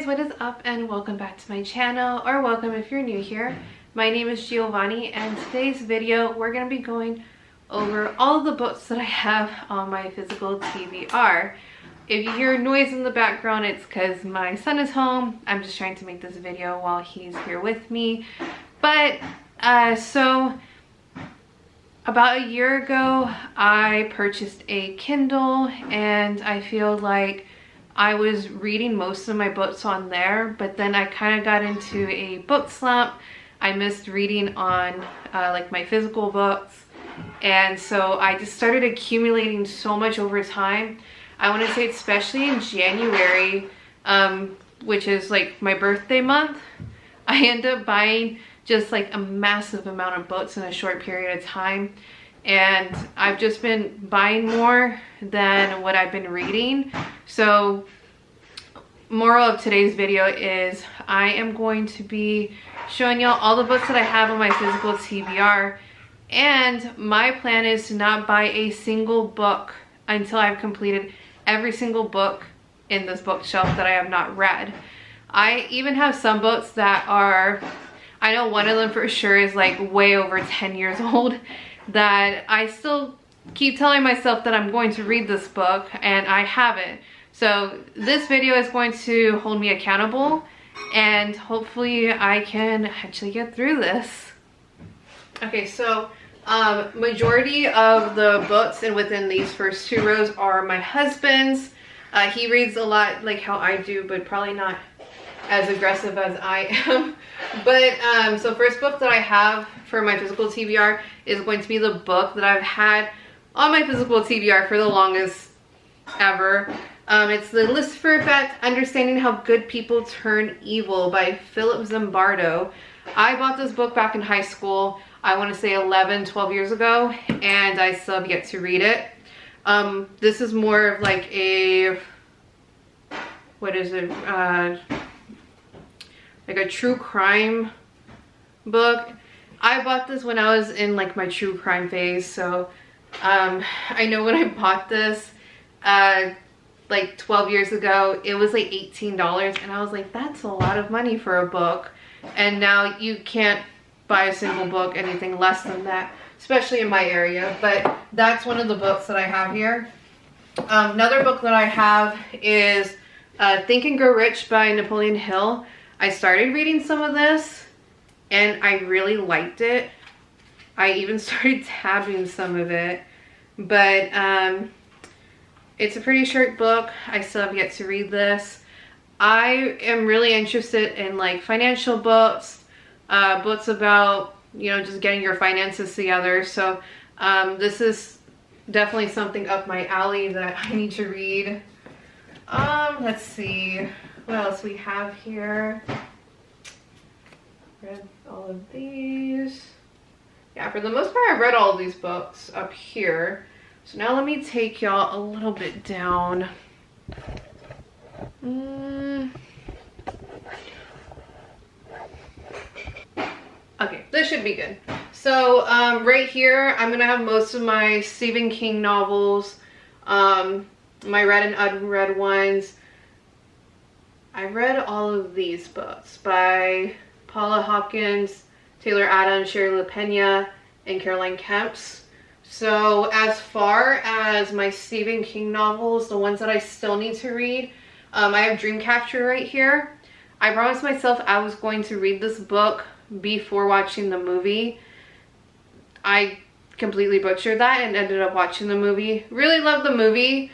what is up, and welcome back to my channel, or welcome if you're new here. My name is Giovanni, and today's video we're going to be going over all the books that I have on my physical TBR. If you hear noise in the background, it's because my son is home. I'm just trying to make this video while he's here with me. But so about a year ago I purchased a Kindle, and I feel like I was reading most of my books on there, but then I kind of got into a book slump. I missed reading on like my physical books, and so I just started accumulating so much over time. I want to say especially in January, which is like my birthday month, I end up buying just like a massive amount of books in a short period of time, and I've just been buying more than what I've been reading. So moral of today's video is I am going to be showing y'all all the books that I have on my physical TBR, and my plan is to not buy a single book until I've completed every single book in this bookshelf that I have not read. I even have some books that are, I know one of them for sure is like way over 10 years old, that I still keep telling myself that I'm going to read this book and I haven't. So this video is going to hold me accountable, and hopefully I can actually get through this. Okay, so majority of the books and within these first two rows are my husband's. He reads a lot like how I do, but probably not as aggressive as I am. But so first book that I have for my physical TBR is going to be the book that I've had on my physical TBR for the longest ever. It's The Lucifer Effect: Understanding How Good People Turn Evil by Philip Zimbardo. I bought this book back in high school, I want to say 11-12 years ago, and I still have yet to read it. This is more of like a, what is it, like a true crime book. I bought this when I was in like my true crime phase, so I know when I bought this like 12 years ago, it was like $18, and I was like, that's a lot of money for a book. And now you can't buy a single book anything less than that, especially in my area. But that's one of the books that I have here. Another book that I have is Think and Grow Rich by Napoleon Hill. I started reading some of this and I really liked it. I even started tabbing some of it, but it's a pretty short book. I still have yet to read this. I am really interested in like financial books, books about, you know, just getting your finances together. So this is definitely something up my alley that I need to read. Let's see what else we have here. Read all of these. Yeah, for the most part I've read all of these books up here. So now let me take y'all a little bit down. Okay, this should be good. So right here I'm gonna have most of my Stephen King novels, my read and unread ones. I read all of these books by Paula Hopkins, Taylor Adams, Shirley LaPena, and Caroline Kemps. So as far as my Stephen King novels, the ones that I still need to read, I have Dreamcatcher right here. I promised myself I was going to read this book before watching the movie. I completely butchered that and ended up watching the movie. Really loved the movie.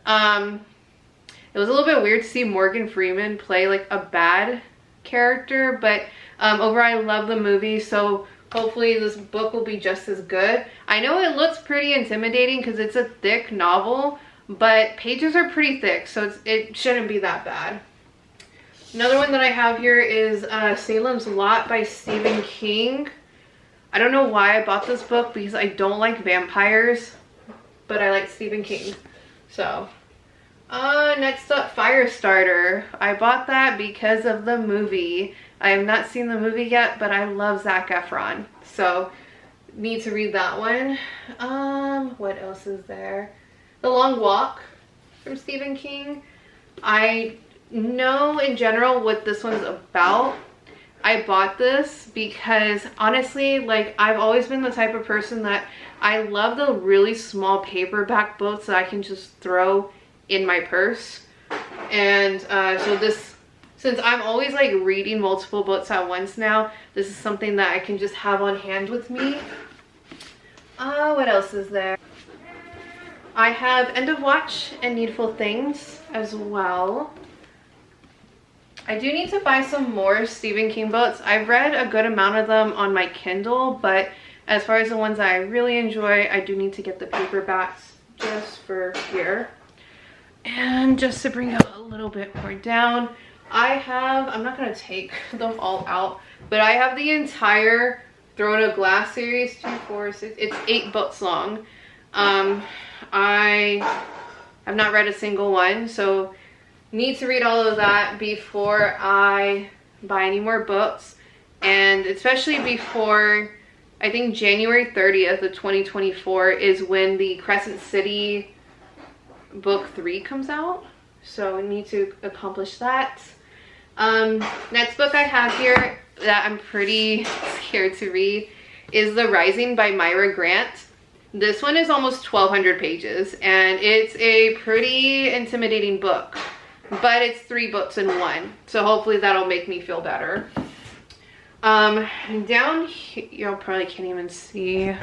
It was a little bit weird to see Morgan Freeman play like a bad character, but overall I love the movie, so hopefully this book will be just as good. I know it looks pretty intimidating because it's a thick novel, but pages are pretty thick, so it shouldn't be that bad. Another one that I have here is Salem's Lot by Stephen King. I don't know why I bought this book because I don't like vampires, but I like Stephen King. So next up, Firestarter. I bought that because of the movie. I have not seen the movie yet, but I love Zac Efron, so need to read that one. What else is there? The Long Walk from Stephen King. I know in general what this one's about. I bought this because honestly, like, I've always been the type of person that I love the really small paperback books that I can just throw in my purse. And so this, since I'm always like reading multiple books at once now, this is something that I can just have on hand with me. What else is there? I have End of Watch and Needful Things as well. I do need to buy some more Stephen King books. I've read a good amount of them on my Kindle, but as far as the ones that I really enjoy, I do need to get the paperbacks just for here. And just to bring it a little bit more down, I'm not going to take them all out, but I have the entire Throne of Glass series, 2, 4, 6, it's 8 books long. I have not read a single one, so need to read all of that before I buy any more books, and especially before, I think January 30th of 2024 is when the Crescent City book 3 comes out, so I need to accomplish that. Next book I have here that I'm pretty scared to read is The Rising by Myra Grant. This one is almost 1,200 pages, and it's a pretty intimidating book, but it's 3 books in one, so hopefully that'll make me feel better. Down here, you probably can't even see.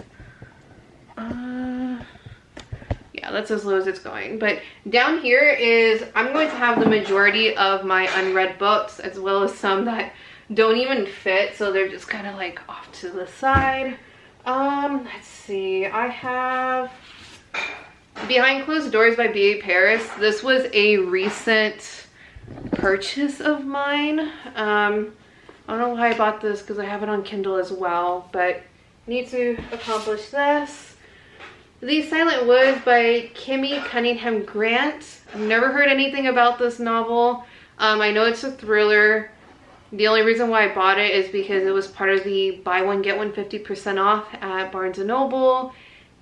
Yeah, that's as low as it's going. But down here is, I'm going to have the majority of my unread books, as well as some that don't even fit, so they're just kind of like off to the side. Let's see, I have Behind Closed Doors by B.A. Paris. This was a recent purchase of mine. I don't know why I bought this because I have it on Kindle as well, but need to accomplish this. The Silent Woods by Kimmy Cunningham Grant. I've never heard anything about this novel. I know it's a thriller. The only reason why I bought it is because it was part of the buy one get one 50% off at Barnes & Noble,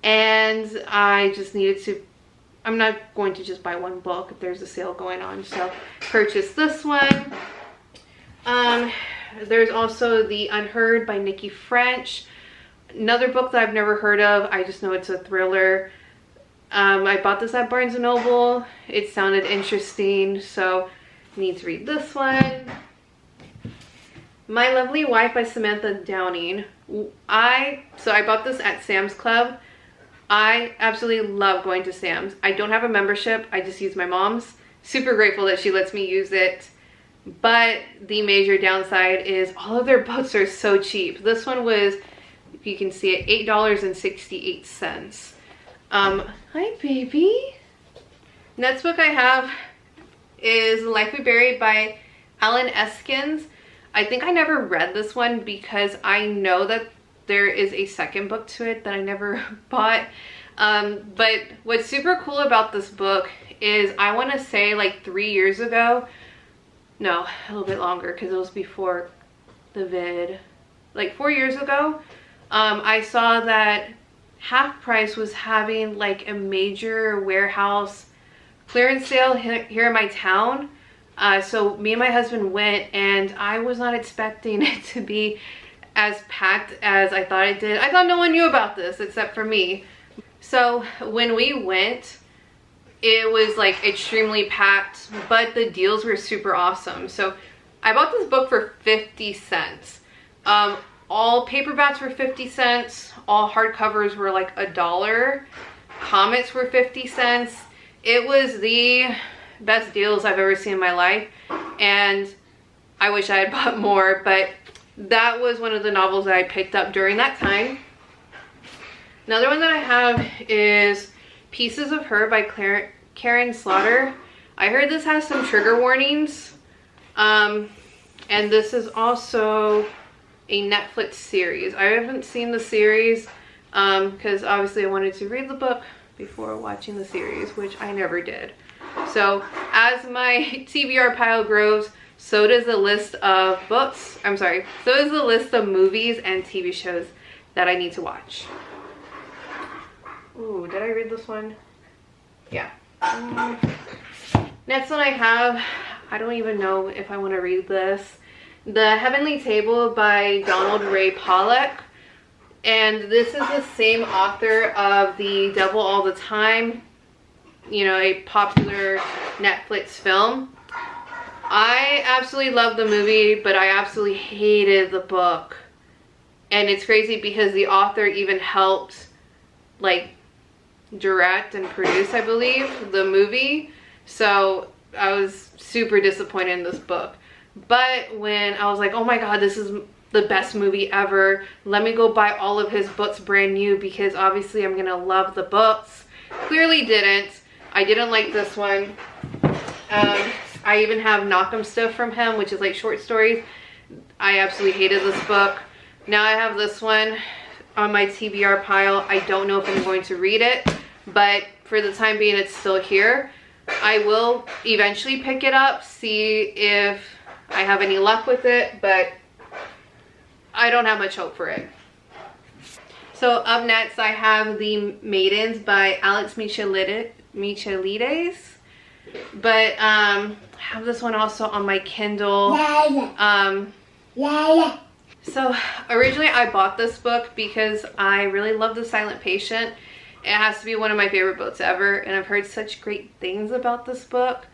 and I just needed to, I'm not going to just buy one book if there's a sale going on, so purchase this one. There's also The Unheard by Nikki French. Another book that I've never heard of. I just know it's a thriller. I bought this at Barnes & Noble. It sounded interesting, so I need to read this one. My Lovely Wife by Samantha Downing. I bought this at Sam's Club. I absolutely love going to Sam's. I don't have a membership. I just use my mom's. Super grateful that she lets me use it. But the major downside is all of their books are so cheap. This one was, if you can see it, $8.68. Hi baby. Next book I have is The Life We Buried by Alan Eskins. I think I never read this one because I know that there is a second book to it that I never bought. But what's super cool about this book is, I want to say like 3 years ago, no, a little bit longer because it was before the vid, like 4 years ago, I saw that Half Price was having like a major warehouse clearance sale here in my town. So me and my husband went, and I was not expecting it to be as packed as I thought it did. I thought no one knew about this except for me. So when we went, it was like extremely packed, but the deals were super awesome. So I bought this book for 50 cents. All paperbacks were 50 cents. All hardcovers were like $1. Comics were 50 cents. It was the best deals I've ever seen in my life, and I wish I had bought more, but that was one of the novels that I picked up during that time. Another one that I have is Pieces of Her by Karen Slaughter. I heard this has some trigger warnings, and this is also a Netflix series. I haven't seen the series because obviously I wanted to read the book before watching the series, which I never did. So as my TBR pile grows, so does the list of books, so does the list of movies and TV shows that I need to watch. Ooh, did I read this one? Yeah. Next one I have, I don't even know if I want to read this. The Heavenly Table by Donald Ray Pollock. And this is the same author of The Devil All the Time, you know, a popular Netflix film. I absolutely love the movie, but I absolutely hated the book. And it's crazy because the author even helped like direct and produce, I believe, the movie. So I was super disappointed in this book. But when I was like, oh my god, this is the best movie ever, let me go buy all of his books brand new because obviously I'm gonna love the books. Clearly didn't. I didn't like this one. I even have Knock'em stuff from him, which is like short stories. I absolutely hated this book. Now I have this one on my TBR pile. I don't know if I'm going to read it, but for the time being, it's still here. I will eventually pick it up, see if I have any luck with it, but I don't have much hope for it. So up next, I have The Maidens by Alex Michaelides. But I have this one also on my Kindle. So originally I bought this book because I really love The Silent Patient. It has to be one of my favorite books ever, and I've heard such great things about this book.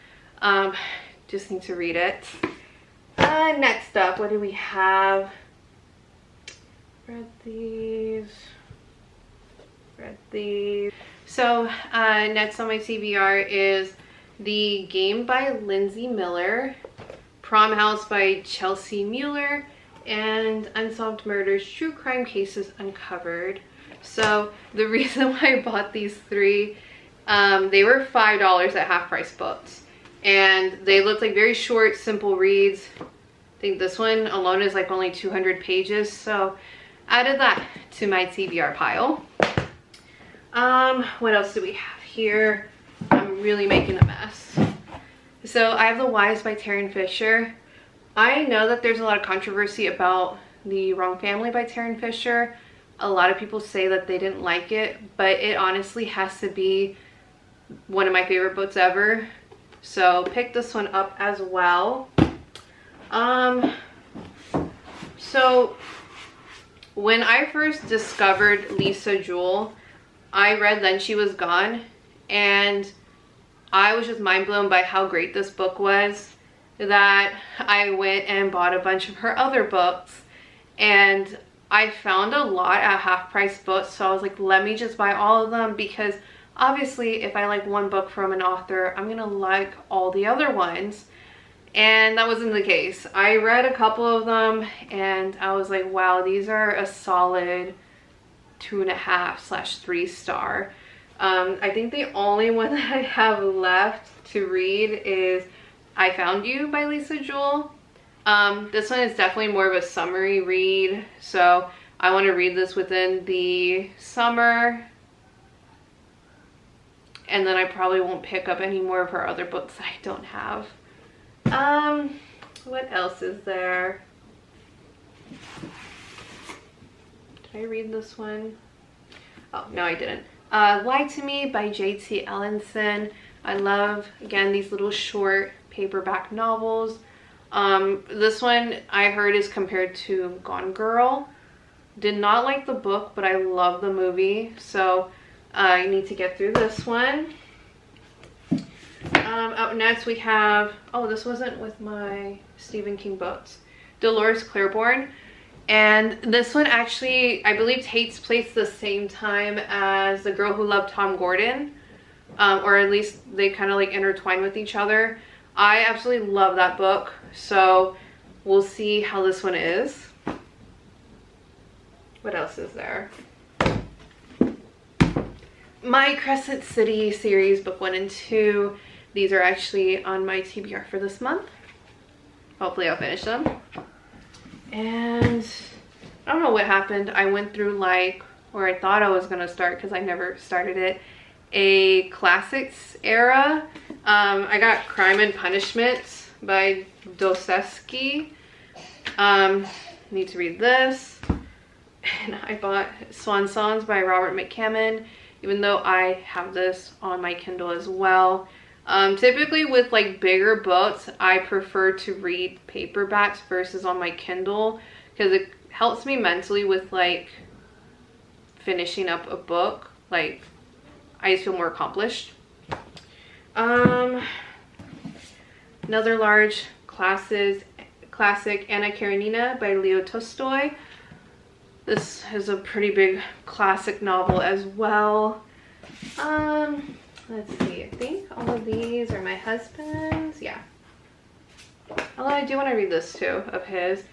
Just need to read it. Next up, what do we have? Read these. So next on my TBR is The Game by Lindsay Miller, Prom House by Chelsea Mueller, and Unsolved Murders, True Crime Cases Uncovered. So the reason why I bought these three, they were $5 at Half Price Books, and they looked like very short, simple reads. I think this one alone is like only 200 pages, so added that to my TBR pile. What else do we have here? I'm really making a mess. So I have The Wives by Tarryn Fisher. I know that there's a lot of controversy about The Wrong Family by Tarryn Fisher. A lot of people say that they didn't like it, but it honestly has to be one of my favorite books ever. So pick this one up as well. So when I first discovered Lisa Jewell, I read Then She Was Gone, and I was just mind blown by how great this book was that I went and bought a bunch of her other books, and I found a lot at Half Price Books, so I was like, let me just buy all of them, because obviously if I like one book from an author, I'm gonna like all the other ones. And that wasn't the case. I read a couple of them and I was like, wow, these are a solid 2.5/3 star. I think the only one that I have left to read is I Found You by Lisa Jewell. This one is definitely more of a summary read, so I want to read this within the summer, and then I probably won't pick up any more of her other books that I don't have. What else is there? Did I read this one? Oh, no, I didn't. Lie to Me by J.T. Ellenson. I love, again, these little short paperback novels. This one I heard is compared to Gone Girl. Did not like the book, but I love the movie, so I need to get through this one. Up next we have, oh, this wasn't with my Stephen King books, Dolores Claiborne. And this one actually, I believe, takes place the same time as The Girl Who Loved Tom Gordon, or at least they kind of like intertwine with each other. I absolutely love that book, so we'll see how this one is. What else is there? My Crescent City series, book 1 and 2. These are actually on my TBR for this month. Hopefully I'll finish them. And I don't know what happened. I went through like, or I thought I was gonna start because I never started it, a classics era. I got Crime and Punishment by Dostoevsky. Need to read this. And I bought Swan Songs by Robert McCammon, even though I have this on my Kindle as well. Typically with like bigger books, I prefer to read paperbacks versus on my Kindle because it helps me mentally with like finishing up a book. Like I just feel more accomplished. Another large classic, Anna Karenina by Leo Tolstoy. This is a pretty big classic novel as well. Let's see, I think all of these are my husband's. Yeah. Although I do want to read this too, of his.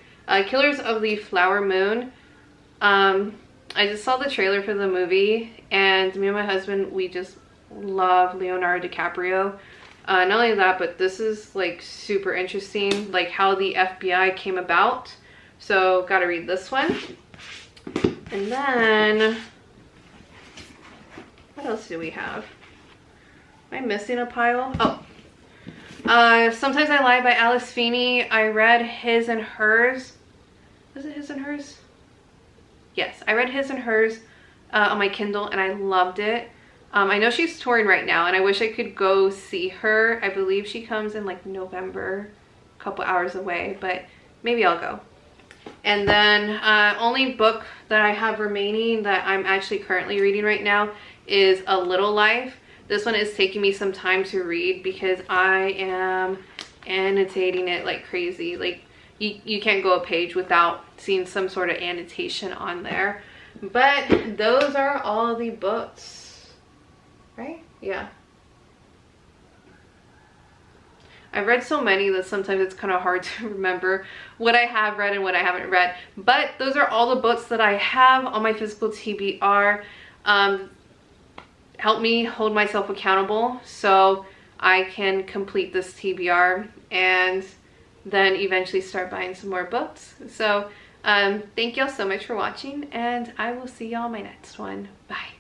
Killers of the Flower Moon. I just saw the trailer for the movie, and me and my husband, we just love Leonardo DiCaprio. Not only that, but this is like super interesting, like how the FBI came about. So gotta read this one. And then, what else do we have? Am I missing a pile? Oh, Sometimes I Lie by Alice Feeney. I read His and Hers. Was it His and Hers? Yes, I read His and Hers on my Kindle, and I loved it. I know she's touring right now, and I wish I could go see her. I believe she comes in like November, a couple hours away, but maybe I'll go. And then only book that I have remaining that I'm actually currently reading right now is A Little Life. This one is taking me some time to read because I am annotating it like crazy. Like you can't go a page without seeing some sort of annotation on there. But those are all the books, right? Yeah. I've read so many that sometimes it's kind of hard to remember what I have read and what I haven't read. But those are all the books that I have on my physical TBR. Help me hold myself accountable so I can complete this TBR and then eventually start buying some more books. So thank y'all so much for watching, and I will see y'all in my next one. Bye.